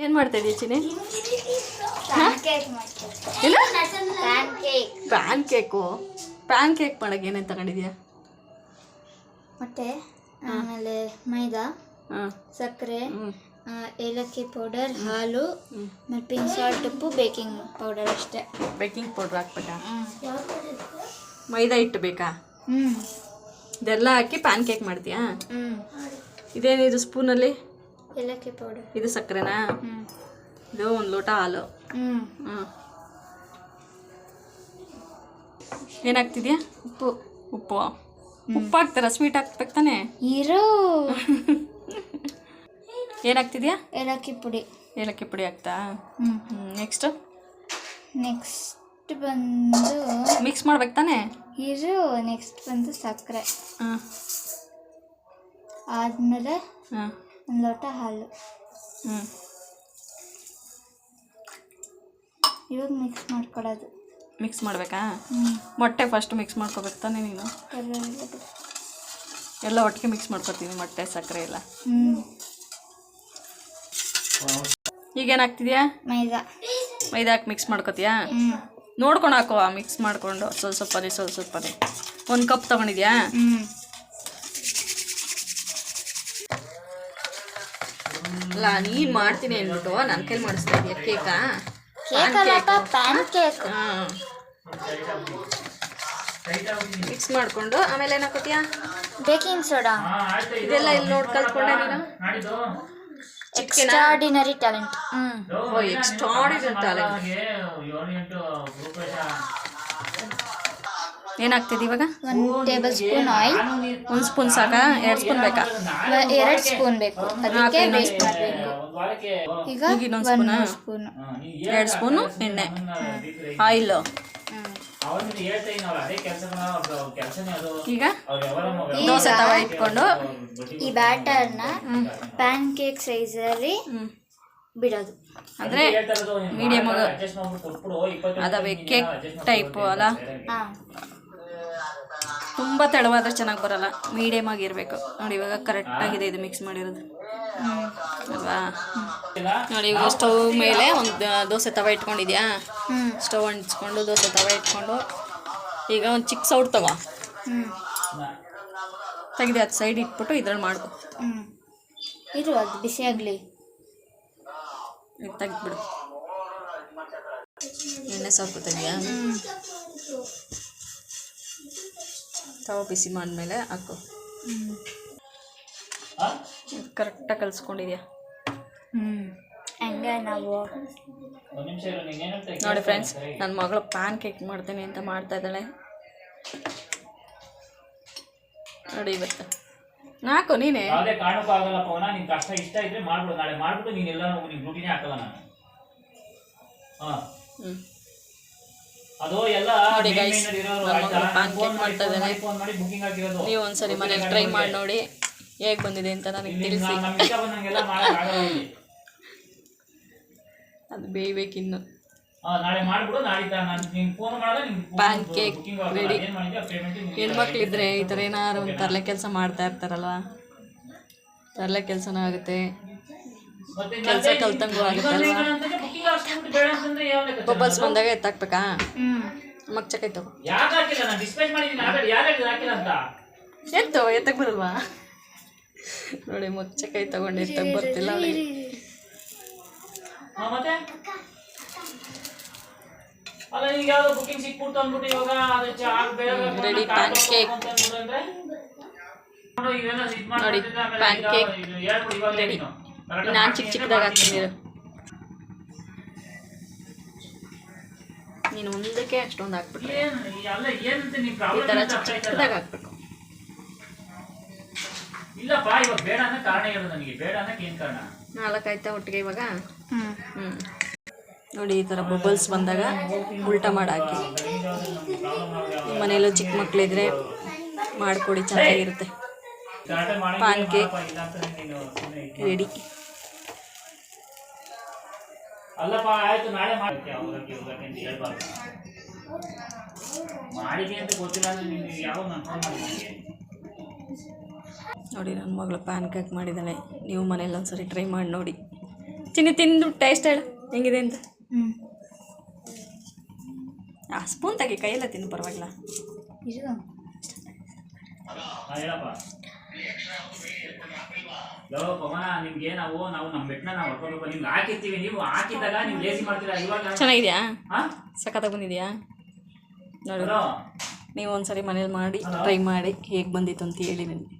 ಏನು ಮಾಡ್ತಾ ಇದೀಯ ಚಿನಿ? ಪ್ಯಾನ್ ಕೇಕ್ ಮಾಡಕ್ಕೆ ಏನೇನು ತಗೊಂಡಿದ್ಯಾ? ಮೊಟ್ಟೆ, ಆಮೇಲೆ ಮೈದಾ, ಸಕ್ಕರೆ, ಏಲಕ್ಕಿ ಪೌಡರ್, ಹಾಲು, ಮತ್ತು ಪಿಂಕ್ ಸಾಲ್ಟ್, ಉಪ್ಪು, ಬೇಕಿಂಗ್ ಪೌಡರ್ ಅಷ್ಟೇ. ಬೇಕಿಂಗ್ ಪೌಡರ್ ಹಾಕ್ಬೇಕಾ? ಮೈದಾ ಹಿಟ್ಟು ಬೇಕಾ? ಇದೆಲ್ಲ ಹಾಕಿ ಪ್ಯಾನ್ ಕೇಕ್ ಮಾಡ್ತೀಯಾ? ಇದೇನಿದು ಸ್ಪೂನಲ್ಲಿ? ಏಲಕ್ಕಿ ಪೌಡರ್. ಇದು ಸಕ್ಕರೆನಾ? ಇದು 1 ಲೋಟ ಹಾಲು. ಏನಾಗ್ತಿದ್ಯಾ? ಉಪ್ಪು ಹಾಕ್ತಾರ? ಸ್ವೀಟ್ ಹಾಕ್ಬೇಕು ತಾನೆ? ಇರೋ ಏನಾಗ್ತಿದ್ಯಾ? ಏಲಕ್ಕಿ ಪುಡಿ ಹಾಕ್ತಾ? ನೆಕ್ಸ್ಟ್ ಬಂದು ಮಿಕ್ಸ್ ಮಾಡ್ಬೇಕು ತಾನೆ? ನೆಕ್ಸ್ಟ್ ಬಂದು ಸಕ್ಕರೆ, ಆದಮೇಲೆ 1 ಲೋಟ ಹಾಲು. ಇವಾಗ ಮಿಕ್ಸ್ ಮಾಡಬೇಕಾ? ಮೊಟ್ಟೆ ಫಸ್ಟ್ ಮಿಕ್ಸ್ ಮಾಡ್ಕೋಬೇಕು ತಾನೆ ನೀನು? ಎಲ್ಲ ಒಟ್ಟಿಗೆ ಮಿಕ್ಸ್ ಮಾಡ್ಕೊತೀವಿ, ಮೊಟ್ಟೆ ಸಕ್ಕರೆ ಎಲ್ಲ. ಈಗೇನಾಗ್ತಿದ್ಯಾ? ಮೈದಾ ಹಾಕಿ ಮಿಕ್ಸ್ ಮಾಡ್ಕೊತೀಯಾ? ನೋಡ್ಕೊಂಡು ಹಾಕೋ, ಮಿಕ್ಸ್ ಮಾಡಿಕೊಂಡು ಸ್ವಲ್ಪನೇ 1 ಕಪ್ ತಗೊಂಡಿದ್ಯಾ? ಅಲ್ಲ, ನೀನು ಮಾಡ್ತೀನಿ ಅಂದ್ಬಿಟ್ಟು ನನ್ನ ಕೈಲಿ ಮಾಡಿಸ್ತಾ ಇದೆಯಾ ಕೇಕಾ? PAN cake. ಮಿಕ್ಸ್ ಮಾಡಿಕೊಂಡು ಆಮೇಲೆ ಏನು ಹಾಕೋತೀಯಾ? Baking soda. ಇದೆಲ್ಲ ಇಲ್ಲಿ ನೋಡಿ ಕಲ್ತ್ಕೊಂಡೆ ನೀನು? Extraordinary talent. Extraordinary talent. ಏನಾಗ್ತಿದೆ ಇವಾಗ? 1 ಟೇಬಲ್ ಸ್ಪೂನ್ ಆಯಿಲ್. 1 ಸ್ಪೂನ್ ಸಾಕಾ? 2 ಸ್ಪೂನ್ ಬೇಕಾ? 2 ಸ್ಪೂನ್ ಬೇಕು, ಅದಕ್ಕೆ ವೇಸ್ಟ್ ಮಾಡಬೇಕು. ಈಗ ಇನ್ನೊಂದು ಸ್ಪೂನ್, 2 ಸ್ಪೂನು ಎಣ್ಣೆ, ಆಯಿಲ್. ಈಗ ದೋಸೆ ತವ ಇಟ್ಕೊಂಡು ಈ ಬ್ಯಾಟರ್ನ ಪ್ಯಾನ್ ಕೇಕ್ ಸೈಜಲ್ಲಿ ಬಿಡೋದು. ಅಂದರೆ ಮೀಡಿಯಮ್ ಅದಾವೆ, ಕೇಕ್ ಟೈಪು ಅಲ್ಲ? ತುಂಬ ತೆಳುವಾದ್ರೆ ಚೆನ್ನಾಗಿ ಬರಲ್ಲ, ಮೀಡಿಯಮ್ ಆಗಿರಬೇಕು ನೋಡಿ. ಇವಾಗ ಕರೆಕ್ಟಾಗಿದೆ ಇದು ಮಿಕ್ಸ್ ಮಾಡಿರೋದು ಅಲ್ವಾ? ನೋಡಿ, ಇವಾಗ ಸ್ಟವ್ ಮೇಲೆ ಒಂದು ದೋಸೆ ತವ ಇಟ್ಕೊಂಡಿದ್ಯಾ? ಸ್ಟವ್ ಅಂಟಿಸ್ಕೊಂಡು ದೋಸೆ ತವ ಇಟ್ಕೊಂಡು ಈಗ ಒಂದು ಚಿಕ್ಕ ಸೌಟ್ ತಗೋ, ತೆಗೆದು ಅದು ಸೈಡ್ ಇಟ್ಬಿಟ್ಟು ಇದ್ರಲ್ಲಿ ಮಾಡ್ಕೊ. ಅದು ಬಿಸಿ ಆಗಲಿ, ತೆಗೆದ್ಬಿಡು. ಎಣ್ಣೆ ಸಾಕು ತೆಗಿಯಾ? ತವ ಬಿಸಿ ಮಾಡಿದ್ಮೇಲೆ ಹಾಕು. ಕರೆಕ್ಟಾಗಿ ಕಲಿಸ್ಕೊಂಡಿದ್ಯಾ? ಹಂಗೆ ನಾವು ನೋಡಿ ಫ್ರೆಂಡ್ಸ್, ನನ್ನ ಮಗಳು ಪ್ಯಾನ್ ಕೇಕ್ ಮಾಡ್ತೀನಿ ಅಂತ ಮಾಡ್ತಾ ಇದ್ದಾಳೆ ನೋಡಿ. ಇವತ್ತು ನಾಲ್ಕು ನೀನೇ ನೋಡಿ ಗೈಸ್, ನನ್ನ ಮಗಳು ಪ್ಯಾನ್ ಕೇಕ್ ಮಾಡ್ತಾ ಇದ್ದಾನೆ. ನೀವು ಒಂದ್ಸರಿ ಮನೇಲಿ ಟ್ರೈ ಮಾಡಿ ನೋಡಿ ಹೇಗೆ ಬಂದಿದೆ ಅಂತ ನನಗೆ ತಿಳಿಸಿ. ಅದು ಬೇಯಬೇಕಿನ್ನು. Pancake ready. ಹೆಣ್ಮಕ್ಳಿದ್ರೆ ಈ ಥರ ಏನಾದ್ರು ಒಂದು ತರಲೆ ಕೆಲಸ ಮಾಡ್ತಾ ಇರ್ತಾರಲ್ವ, ತರಲೆ ಕೆಲಸನೂ ಆಗುತ್ತೆ, ಕೆಲಸ ಕಲ್ತಂಗೂ ಆಗುತ್ತಲ್ವ. ಬಬಲ್ಸ್ ಬಂದಾಗ ಎತ್ತಾಕ್ಬೇಕಾ? ಮಗ್ಚಕೈ ತಗೋ, ಎತ್ತಕ್ಕೆ ಬರಲ್ವಾ? ನೋಡಿ, ಮಗ್ಚಕೈ ತಗೊಂಡು ಎತ್ತಕ್ಕೆ ಬರ್ತಿಲ್ಲ ಅವಳಿಗೆ. ರೆಡಿ ಪ್ಯಾನ್ ಕೇಕ್ ನೋಡಿ. PAN cake ready. ನಾನು ಚಿಕ್ಕದಾಗ ಹಾಕ್ತಿದ್ದೀರ, ನೀನು ಮುಂದಕ್ಕೆ ಅಷ್ಟೊಂದು ಹಾಕ್ಬಿಟ್ರೆ ಈ ಥರ ಚಿಕ್ಕದಾಗ ಹಾಕ್ಬೇಕು. ನಾಲ್ಕಾಯ್ತಾ ಒಟ್ಟಿಗೆ ಇವಾಗ? ನೋಡಿ, ಈ ಥರ ಬಬಲ್ಸ್ ಬಂದಾಗ ಉಲ್ಟಾ ಮಾಡಿ ಹಾಕಿ. ನಿಮ್ಮ ಮನೆಯಲ್ಲೂ ಚಿಕ್ಕ ಮಕ್ಕಳಿದ್ರೆ ಮಾಡಿಕೊಡಿ, ಚೆನ್ನಾಗಿರುತ್ತೆ. PAN cake ready. ನೋಡಿ, ನನ್ನ ಮಗಳು ಪ್ಯಾನ್ ಕೇಕ್ ಮಾಡಿದ್ದಾಳೆ. ನೀವು ಮನೇಲಿ ಒಂದ್ಸರಿ ಟ್ರೈ ಮಾಡಿ ನೋಡಿ. ಚಿನ್ನಿ ತಿಂದು ಟೇಸ್ಟ್ ಹೇಳು ಹೆಂಗಿದೆ ಅಂತ. ಹ್ಞೂ ಸ್ಪೂನ್ ತೆಗಿ, ಕೈಯೆಲ್ಲ ತಿಂದು ಪರವಾಗಿಲ್ಲ. ಇದು ನಿಮ್ಗೆ ನಾವು ನಮ್ಮ ಬೆಟ್ಟನ ನಾವು ಹೊಡ್ಕೋಬೇಕು, ನಿಮ್ಗೆ ಹಾಕಿರ್ತೀವಿ, ನೀವು ಹಾಕಿದಾಗ ನೀವು ಲೇಸಿ ಮಾಡ್ತೀರಾ. ಇವಾಗ ಚೆನ್ನಾಗಿದೆಯಾ? ಸಖತ್ತಾಗಿ ಬಂದಿದೆಯಾ? ನೋಡಿ, ನೀವು ಒಂದ್ಸರಿ ಮನೇಲಿ ಮಾಡಿ ಟ್ರೈ ಮಾಡಿ ಹೇಗೆ ಬಂದಿತ್ತು ಅಂತ ಹೇಳಿ ನನಗೆ.